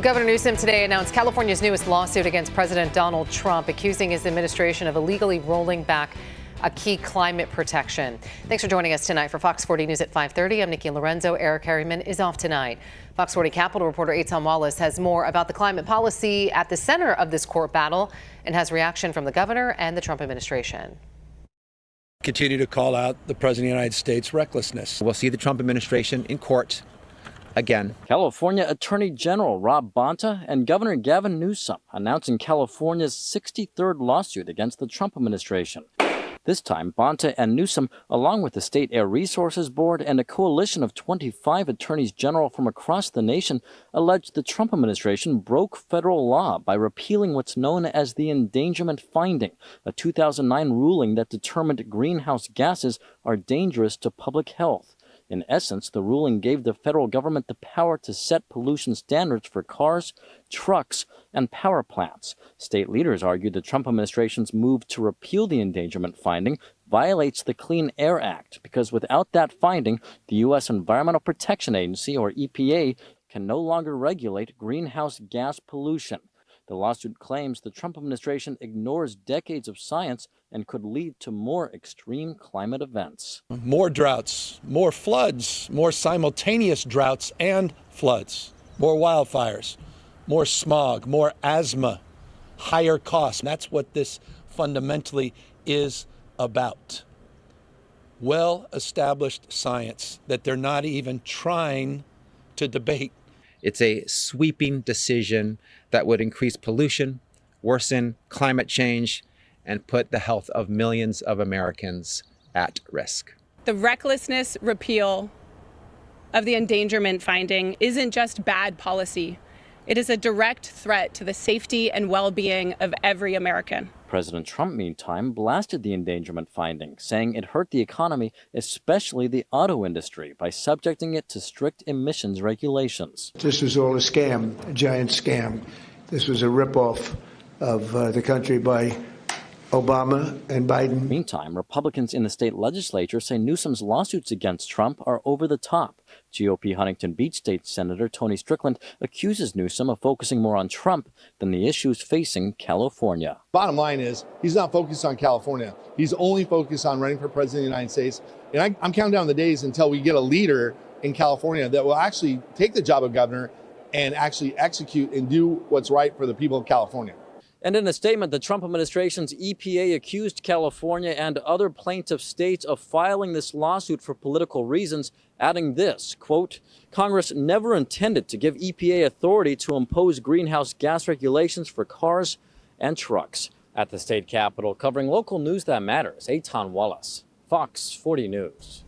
Governor Newsom today announced California's newest lawsuit against President Donald Trump, accusing his administration of illegally rolling back a key climate protection. Thanks for joining us tonight for Fox 40 News at 5:30. I'm Nikki Lorenzo. Eric Harriman is off tonight. Fox 40 Capitol reporter Eitan Wallace has more about the climate policy at the center of this court battle and has reaction from the governor and the Trump administration. Continue to call out the President of the United States' recklessness. We'll see the Trump administration in court again. California Attorney General Rob Bonta and Governor Gavin Newsom announcing California's 63rd lawsuit against the Trump administration. This time, Bonta and Newsom, along with the State Air Resources Board and a coalition of 25 attorneys general from across the nation, alleged the Trump administration broke federal law by repealing what's known as the Endangerment finding, a 2009 ruling that determined greenhouse gases are dangerous to public health. In essence, the ruling gave the federal government the power to set pollution standards for cars, trucks, and power plants. State leaders argued the Trump administration's move to repeal the endangerment finding violates the Clean Air Act because without that finding, the U.S. Environmental Protection Agency, or EPA, can no longer regulate greenhouse gas pollution. The lawsuit claims the Trump administration ignores decades of science and could lead to more extreme climate events. More droughts, more floods, more simultaneous droughts and floods, more wildfires, more smog, more asthma, higher costs. That's what this fundamentally is about. Well-established science that they're not even trying to debate. It's a sweeping decision that would increase pollution, worsen climate change, and put the health of millions of Americans at risk. The recklessness repeal of the endangerment finding isn't just bad policy. It is a direct threat to the safety and well-being of every American. President Trump, meantime, blasted the endangerment finding, saying it hurt the economy, especially the auto industry, by subjecting it to strict emissions regulations. This was all a scam, a giant scam. This was a ripoff of the country by Obama and Biden. Meantime, Republicans in the state legislature say Newsom's lawsuits against Trump are over the top. GOP Huntington Beach State Senator Tony Strickland accuses Newsom of focusing more on Trump than the issues facing California. Bottom line is, he's not focused on California. He's only focused on running for president of the United States. And I'm counting down the days until we get a leader in California that will actually take the job of governor and actually execute and do what's right for the people of California. And in a statement, the Trump administration's EPA accused California and other plaintiff states of filing this lawsuit for political reasons, adding this, quote, Congress never intended to give EPA authority to impose greenhouse gas regulations for cars and trucks. At the state capitol, covering local news that matters, Eitan Wallace, Fox 40 News.